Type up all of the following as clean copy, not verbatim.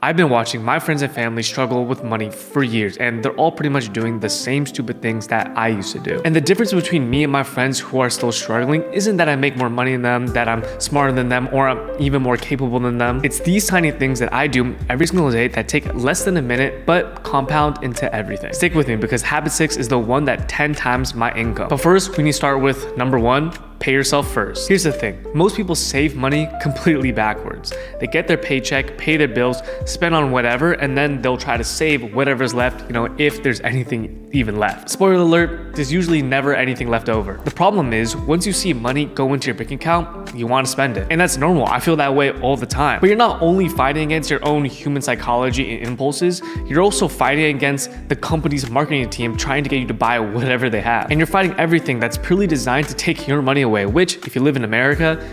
I've been watching my friends and family struggle with money for years, and they're all pretty much doing the same stupid things that I used to do. And the difference between me and my friends who are still struggling isn't that I make more money than them, that I'm smarter than them, or I'm even more capable than them. It's these tiny things that I do every single day that take less than a minute, but compound into everything. Stick with me because habit 6 is the one that 10 times my income. But first, we need to start with number 1. Pay yourself first. Here's the thing. Most people save money completely backwards. They get their paycheck, pay their bills, spend on whatever, and then they'll try to save whatever's left, if there's anything even left. Spoiler alert, there's usually never anything left over. The problem is, once you see money go into your bank account, you want to spend it. And that's normal. I feel that way all the time. But you're not only fighting against your own human psychology and impulses, you're also fighting against the company's marketing team trying to get you to buy whatever they have. And you're fighting everything that's purely designed to take your money away, which, if you live in America,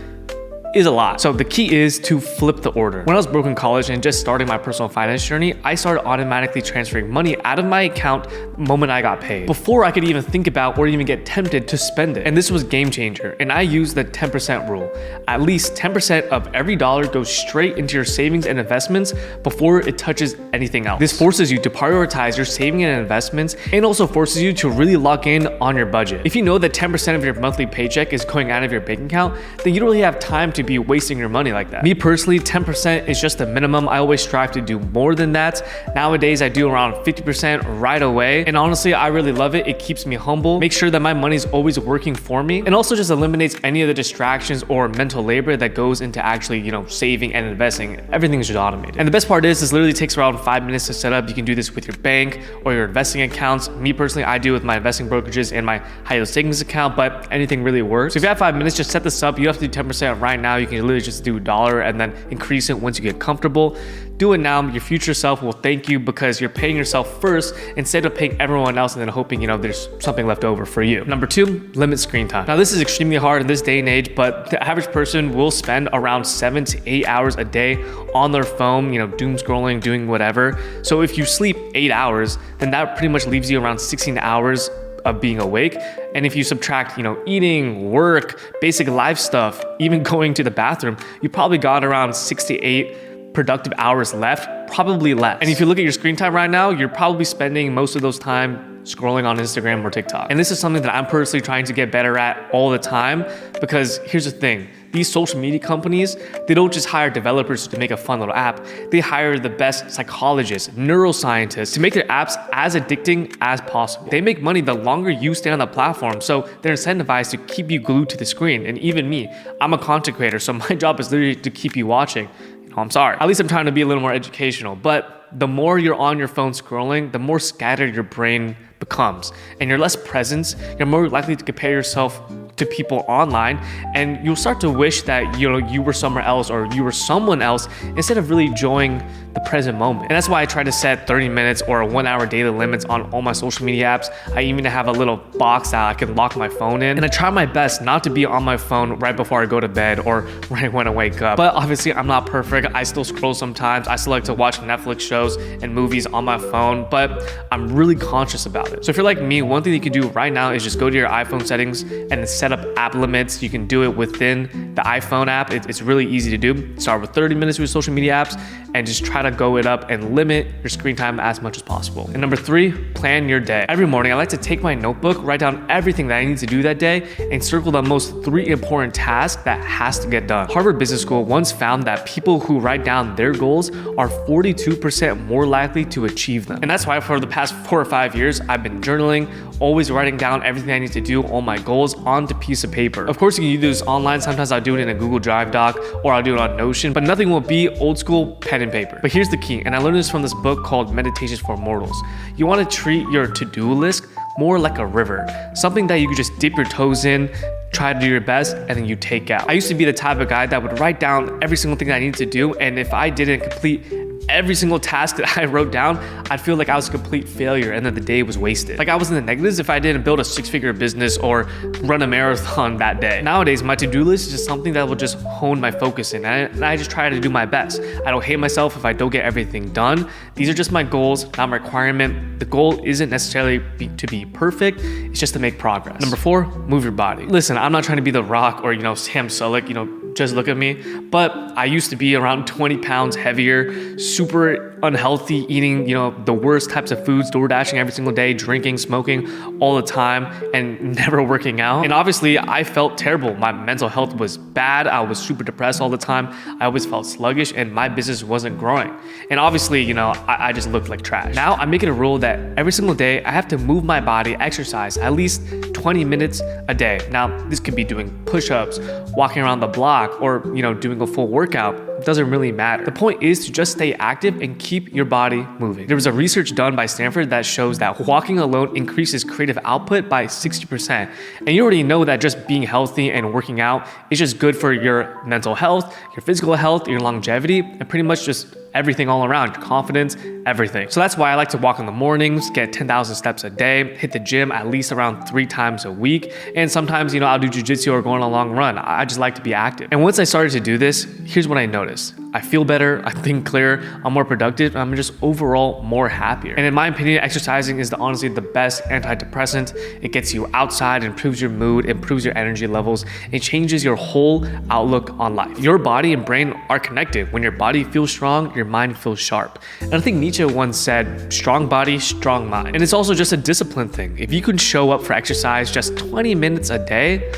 is a lot. So the key is to flip the order. When I was broke in college and just starting my personal finance journey, I started automatically transferring money out of my account the moment I got paid, before I could even think about or even get tempted to spend it. And this was game changer. And I used the 10% rule. At least 10% of every dollar goes straight into your savings and investments before it touches anything else. This forces you to prioritize your saving and investments, and also forces you to really lock in on your budget. If you know that 10% of your monthly paycheck is going out of your bank account, then you don't really have time to be wasting your money like that. Me personally, 10% is just the minimum. I always strive to do more than that. Nowadays, I do around 50% right away. And honestly, I really love it. It keeps me humble, makes sure that my money is always working for me, and also just eliminates any of the distractions or mental labor that goes into actually, saving and investing. Everything is just automated. And the best part is this literally takes around 5 minutes to set up. You can do this with your bank or your investing accounts. Me personally, I do with my investing brokerages and my high yield savings account, but anything really works. So if you have 5 minutes, just set this up. You have to do 10% right now. You can literally just do $1 and then increase it once you get comfortable. Do it now. Your future self will thank you because you're paying yourself first instead of paying everyone else and then hoping, there's something left over for you. Number 2, limit screen time. Now, this is extremely hard in this day and age, but the average person will spend around 7 to 8 hours a day on their phone, doom scrolling, doing whatever. So if you sleep 8 hours, then that pretty much leaves you around 16 hours of being awake. And if you subtract, eating, work, basic life stuff, even going to the bathroom, you probably got around 6 to 8 productive hours left, probably less. And if you look at your screen time right now, you're probably spending most of those time scrolling on Instagram or TikTok. And this is something that I'm personally trying to get better at all the time, because here's the thing. These social media companies, they don't just hire developers to make a fun little app. They hire the best psychologists, neuroscientists to make their apps as addicting as possible. They make money the longer you stay on the platform, so they're incentivized to keep you glued to the screen. And even me, I'm a content creator, so my job is literally to keep you watching. I'm sorry. At least I'm trying to be a little more educational, but the more you're on your phone scrolling, the more scattered your brain becomes, and you're less present. You're more likely to compare yourself to people online, and you'll start to wish that you were somewhere else or you were someone else instead of really enjoying the present moment. And that's why I try to set 30 minutes or 1 hour daily limits on all my social media apps. I even have a little box that I can lock my phone in, and I try my best not to be on my phone right before I go to bed or right when I wake up. But obviously I'm not perfect. I still scroll sometimes. I still like to watch Netflix shows and movies on my phone, but I'm really conscious about it. So if you're like me, one thing you can do right now is just go to your iPhone settings and set up app limits. You can do it within the iPhone app. It's really easy to do. Start with 30 minutes with social media apps and just try to go it up and limit your screen time as much as possible. And number 3, plan your day. Every morning, I like to take my notebook, write down everything that I need to do that day, and circle the most 3 important tasks that has to get done. Harvard Business School once found that people who write down their goals are 42% more likely to achieve them. And that's why for the past 4 or 5 years, I've been journaling, always writing down everything I need to do, all my goals onto a piece of paper. Of course, you can do this online. Sometimes I'll do it in a Google Drive doc or I'll do it on Notion, but nothing will be old school pen and paper. But here's the key, and I learned this from this book called Meditations for Mortals. You want to treat your to-do list more like a river, something that you could just dip your toes in, try to do your best, and then you take out. I used to be the type of guy that would write down every single thing that I needed to do, and if I didn't complete every single task that I wrote down, I'd feel like I was a complete failure and that the day was wasted. Like I was in the negatives if I didn't build a 6-figure business or run a marathon that day. Nowadays, my to-do list is just something that will just hone my focus in, and I just try to do my best. I don't hate myself if I don't get everything done. These are just my goals, not my requirement. The goal isn't necessarily to be perfect, it's just to make progress. Number 4, move your body. Listen, I'm not trying to be The Rock or, Sam Sulek, just look at me. But I used to be around 20 pounds heavier, super unhealthy, eating, the worst types of foods, door dashing every single day, drinking, smoking all the time, and never working out. And obviously I felt terrible. My mental health was bad. I was super depressed all the time. I always felt sluggish and my business wasn't growing. And obviously, I just looked like trash. Now I make it a rule that every single day I have to move my body, exercise at least 20 minutes a day. Now this could be doing push-ups, walking around the block, or doing a full workout. It doesn't really matter. The point is to just stay active and keep your body moving. There was a research done by Stanford that shows that walking alone increases creative output by 60%. And you already know that just being healthy and working out is just good for your mental health, your physical health, your longevity, and pretty much just everything all around, your confidence, everything. So that's why I like to walk in the mornings, get 10,000 steps a day, hit the gym at least around 3 times a week. And sometimes, I'll do jujitsu or go on a long run. I just like to be active. And once I started to do this, here's what I noticed. I feel better, I think clearer, I'm more productive, and I'm just overall more happier. And in my opinion, exercising is honestly the best antidepressant. It gets you outside, improves your mood, improves your energy levels, it changes your whole outlook on life. Your body and brain are connected. When your body feels strong, your mind feels sharp. And I think Nietzsche once said, strong body, strong mind. And it's also just a discipline thing. If you can show up for exercise just 20 minutes a day,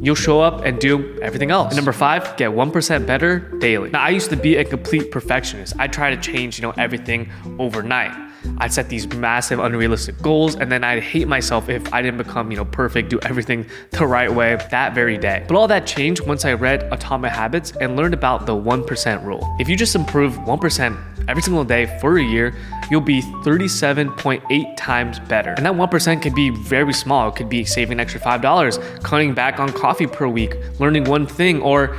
you'll show up and do everything else. And number 5, get 1% better daily. Now, I used to be a complete perfectionist. I try to change, everything overnight. I'd set these massive unrealistic goals and then I'd hate myself if I didn't become, perfect, do everything the right way that very day. But all that changed once I read Atomic Habits and learned about the 1% rule. If you just improve 1% every single day for a year, you'll be 37.8 times better. And that 1% could be very small. It could be saving an extra $5, cutting back on coffee per week, learning one thing, or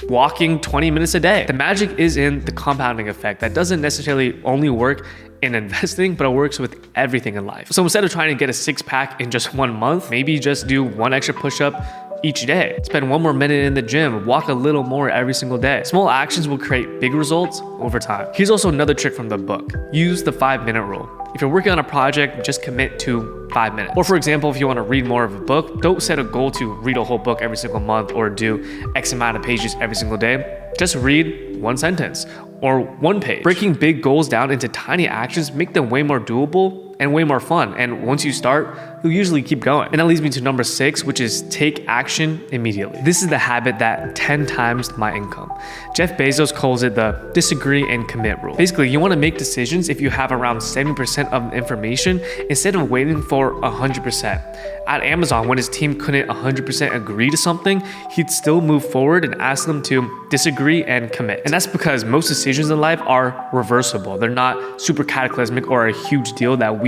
walking 20 minutes a day. The magic is in the compounding effect. That doesn't necessarily only work in investing, but it works with everything in life. So instead of trying to get a 6-pack in just 1 month, maybe just do 1 extra push-up each day. Spend 1 more minute in the gym, walk a little more every single day. Small actions will create big results over time. Here's also another trick from the book. Use the 5-minute rule. If you're working on a project, just commit to 5 minutes. Or for example, if you want to read more of a book, don't set a goal to read a whole book every single month or do X amount of pages every single day. Just read 1 sentence or 1 page. Breaking big goals down into tiny actions make them way more doable and way more fun. And once you start, you'll usually keep going. And that leads me to number 6, which is take action immediately. This is the habit that 10 times my income. Jeff Bezos calls it the disagree and commit rule. Basically, you want to make decisions if you have around 70% of the information instead of waiting for 100%. At Amazon, when his team couldn't 100% agree to something, he'd still move forward and ask them to disagree and commit. And that's because most decisions in life are reversible. They're not super cataclysmic or a huge deal that we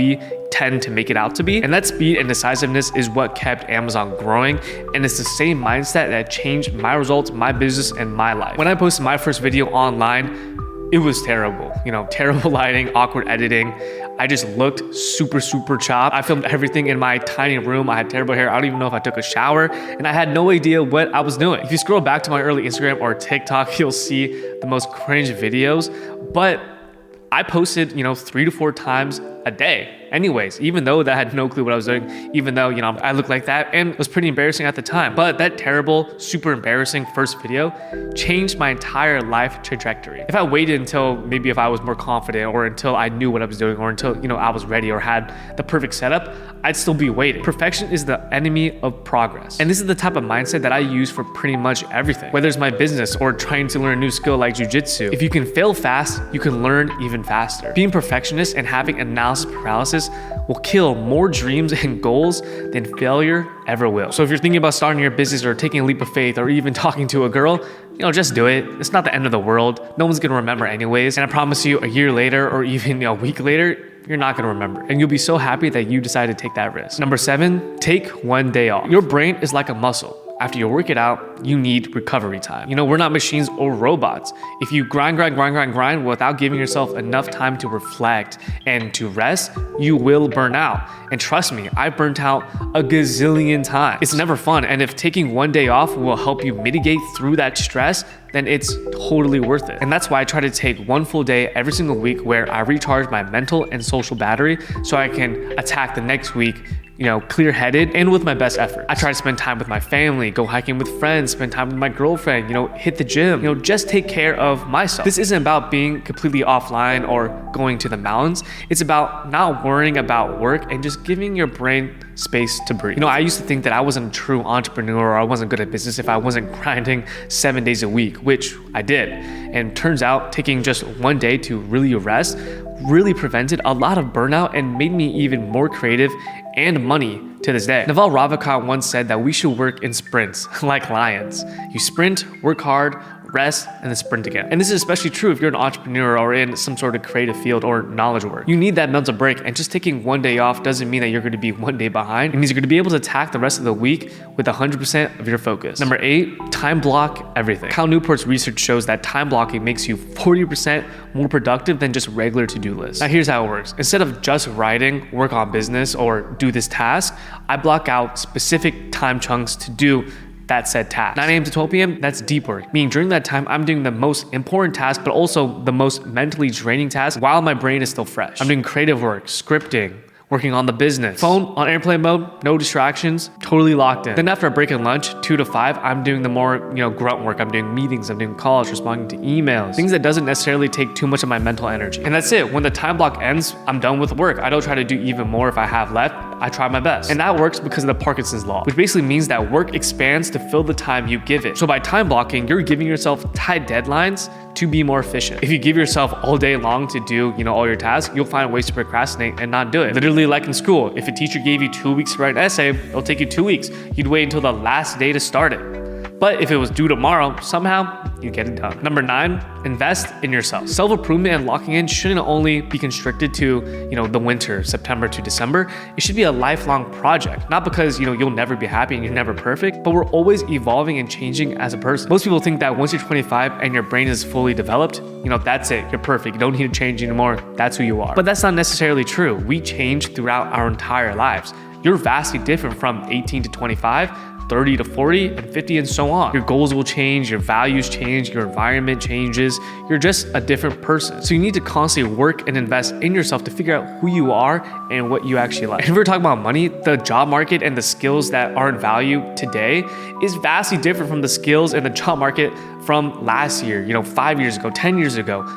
tend to make it out to be. And that speed and decisiveness is what kept Amazon growing. And it's the same mindset that changed my results, my business, and my life. When I posted my first video online, it was terrible. Terrible lighting, awkward editing. I just looked super chopped. I filmed everything in my tiny room. I had terrible hair. I don't even know if I took a shower, and I had no idea what I was doing. If you scroll back to my early Instagram or TikTok, you'll see the most cringe videos, but I posted, 3 to 4 times a day. Anyways, even though that I had no clue what I was doing, even though, I looked like that, and it was pretty embarrassing at the time. But that terrible, super embarrassing first video changed my entire life trajectory. If I waited until maybe if I was more confident or until I knew what I was doing or until, I was ready or had the perfect setup, I'd still be waiting. Perfection is the enemy of progress. And this is the type of mindset that I use for pretty much everything, whether it's my business or trying to learn a new skill like jujitsu. If you can fail fast, you can learn even faster. Being perfectionist and having analysis paralysis will kill more dreams and goals than failure ever will. So if you're thinking about starting your business or taking a leap of faith or even talking to a girl, just do it. It's not the end of the world. No one's gonna remember anyways. And I promise you, a year later or even a week later, you're not gonna remember. And you'll be so happy that you decided to take that risk. Number 7, take 1 day off. Your brain is like a muscle. After you work it out, you need recovery time. We're not machines or robots. If you grind without giving yourself enough time to reflect and to rest, you will burn out. And trust me, I burnt out a gazillion times. It's never fun. And if taking 1 day off will help you mitigate through that stress, then it's totally worth it. And that's why I try to take 1 full day every single week where I recharge my mental and social battery so I can attack the next week clear-headed and with my best effort. I try to spend time with my family, go hiking with friends, spend time with my girlfriend, hit the gym, just take care of myself. This isn't about being completely offline or going to the mountains. It's about not worrying about work and just giving your brain space to breathe. I used to think that I wasn't a true entrepreneur or I wasn't good at business if I wasn't grinding 7 days a week, which I did. And turns out taking just one day to really rest really prevented a lot of burnout and made me even more creative and money to this day. Naval Ravikant once said that we should work in sprints like lions. You sprint, work hard, rest, and then sprint again. And this is especially true if you're an entrepreneur or in some sort of creative field or knowledge work. You need that mental break, and just taking one day off doesn't mean that you're going to be one day behind. It means you're going to be able to attack the rest of the week with 100% of your focus. Number 8, time block everything. Cal Newport's research shows that time blocking makes you 40% more productive than just regular to-do lists. Now here's how it works. Instead of just writing, work on business, or do this task, I block out specific time chunks to do that said task. 9 a.m. to 12 p.m., that's deep work. Meaning during that time, I'm doing the most important task, but also the most mentally draining task while my brain is still fresh. I'm doing creative work, scripting, working on the business. Phone on airplane mode, no distractions, totally locked in. Then after a break at lunch, 2 to 5, I'm doing the more, grunt work. I'm doing meetings, I'm doing calls, responding to emails, things that doesn't necessarily take too much of my mental energy. And that's it. When the time block ends, I'm done with work. I don't try to do even more if I have left. I try my best. And that works because of the Parkinson's law, which basically means that work expands to fill the time you give it. So by time blocking, you're giving yourself tight deadlines to be more efficient. If you give yourself all day long to do, all your tasks, you'll find ways to procrastinate and not do it. Literally like in school, if a teacher gave you 2 weeks to write an essay, it'll take you 2 weeks. You'd wait until the last day to start it. But if it was due tomorrow, somehow you get it done. Number 9, invest in yourself. Self-improvement and locking in shouldn't only be constricted to, the winter, September to December. It should be a lifelong project. Not because, you'll never be happy and you're never perfect, but we're always evolving and changing as a person. Most people think that once you're 25 and your brain is fully developed, that's it. You're perfect. You don't need to change anymore. That's who you are. But that's not necessarily true. We change throughout our entire lives. You're vastly different from 18 to 25, 30 to 40, and 50, and so on. Your goals will change, your values change, your environment changes. You're just a different person. So you need to constantly work and invest in yourself to figure out who you are and what you actually like. And if we're talking about money, the job market and the skills that are in value today is vastly different from the skills and the job market from last year, 5 years ago, 10 years ago.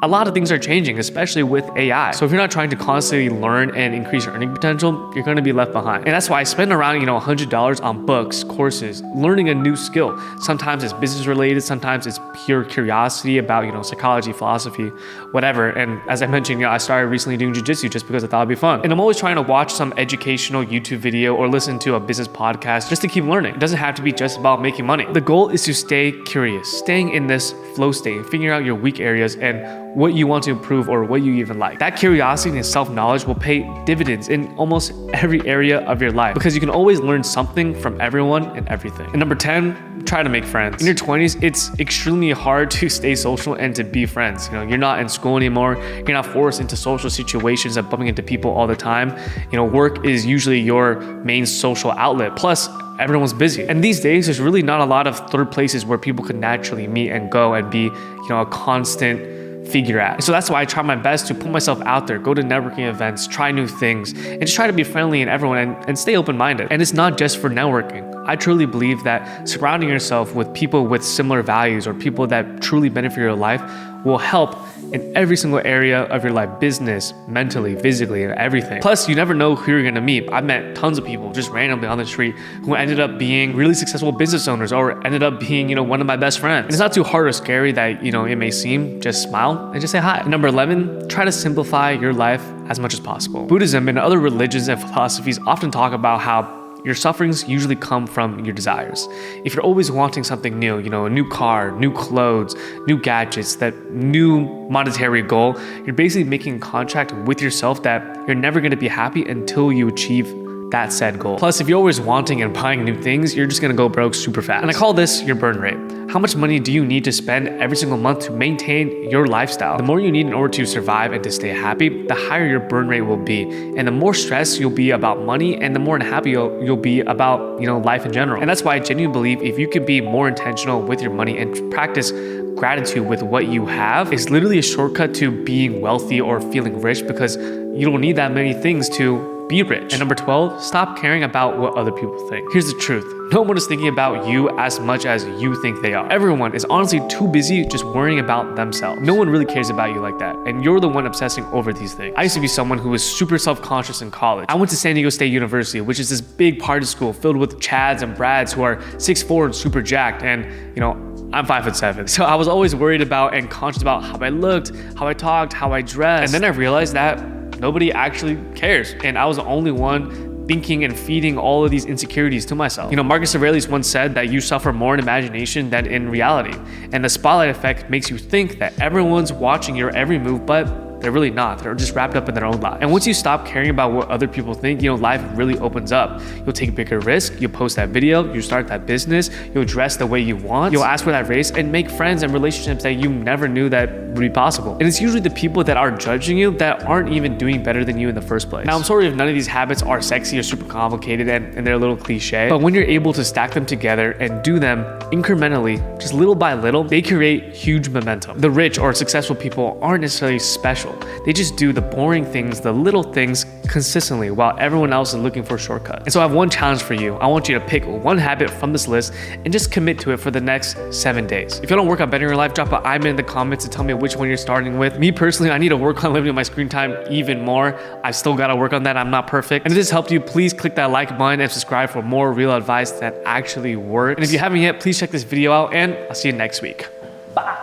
A lot of things are changing, especially with AI. So if you're not trying to constantly learn and increase your earning potential, you're gonna be left behind. And that's why I spend around, $100 on books, courses, learning a new skill. Sometimes it's business related, sometimes it's pure curiosity about, psychology, philosophy, whatever. And as I mentioned, I started recently doing jiu-jitsu just because I thought it'd be fun. And I'm always trying to watch some educational YouTube video or listen to a business podcast just to keep learning. It doesn't have to be just about making money. The goal is to stay curious, staying in this flow state, figuring out your weak areas and what you want to improve or what you even like. That curiosity and self-knowledge will pay dividends in almost every area of your life because you can always learn something from everyone and everything. And number 10, try to make friends. In your 20s, it's extremely hard to stay social and to be friends. You're not in school anymore. You're not forced into social situations and bumping into people all the time. Work is usually your main social outlet. Plus, everyone's busy. And these days, there's really not a lot of third places where people could naturally meet and go and be, a constant figure out. So that's why I try my best to put myself out there, go to networking events, try new things, and just try to be friendly in everyone and stay open-minded. And it's not just for networking. I truly believe that surrounding yourself with people with similar values or people that truly benefit your life will help in every single area of your life, business, mentally, physically, and everything. Plus, you never know who you're gonna meet. I've met tons of people just randomly on the street who ended up being really successful business owners or ended up being, one of my best friends. And it's not too hard or scary that, it may seem. Just smile and just say hi. Number 11, try to simplify your life as much as possible. Buddhism and other religions and philosophies often talk about how your sufferings usually come from your desires. If you're always wanting something new, a new car, new clothes, new gadgets, that new monetary goal, you're basically making a contract with yourself that you're never gonna be happy until you achieve that said goal. Plus, if you're always wanting and buying new things, you're just gonna go broke super fast. And I call this your burn rate. How much money do you need to spend every single month to maintain your lifestyle? The more you need in order to survive and to stay happy, the higher your burn rate will be. And the more stressed you'll be about money and the more unhappy you'll be about, life in general. And that's why I genuinely believe if you can be more intentional with your money and practice gratitude with what you have, it's literally a shortcut to being wealthy or feeling rich because you don't need that many things to be rich. And number 12, stop caring about what other people think. Here's the truth. No one is thinking about you as much as you think they are. Everyone is honestly too busy just worrying about themselves. No one really cares about you like that, and you're the one obsessing over these things. I used to be someone who was super self-conscious in college. I went to San Diego State University, which is this big party school filled with Chads and Brads who are 6'4" and super jacked, and I'm 5'7". So I was always worried about and conscious about how I looked, how I talked, how I dressed. And then I realized that nobody actually cares, and I was the only one thinking and feeding all of these insecurities to myself. Marcus Aurelius once said that you suffer more in imagination than in reality. And the spotlight effect makes you think that everyone's watching your every move, but they're really not. They're just wrapped up in their own lives. And once you stop caring about what other people think, life really opens up. You'll take a bigger risk, you'll post that video, you'll start that business, you'll dress the way you want, you'll ask for that raise, and make friends and relationships that you never knew that would be possible. And it's usually the people that are judging you that aren't even doing better than you in the first place. Now, I'm sorry if none of these habits are sexy or super complicated and they're a little cliche, but when you're able to stack them together and do them incrementally, just little by little, they create huge momentum. The rich or successful people aren't necessarily special. They just do the boring things, the little things consistently while everyone else is looking for shortcuts. And so I have one challenge for you. I want you to pick one habit from this list and just commit to it for the next 7 days. If you want to work on bettering your life, drop an I'm in the comments and tell me which one you're starting with. Me personally, I need to work on limiting my screen time even more. I've still got to work on that. I'm not perfect. And if this helped you, please click that like button and subscribe for more real advice that actually works. And if you haven't yet, please check this video out, and I'll see you next week. Bye.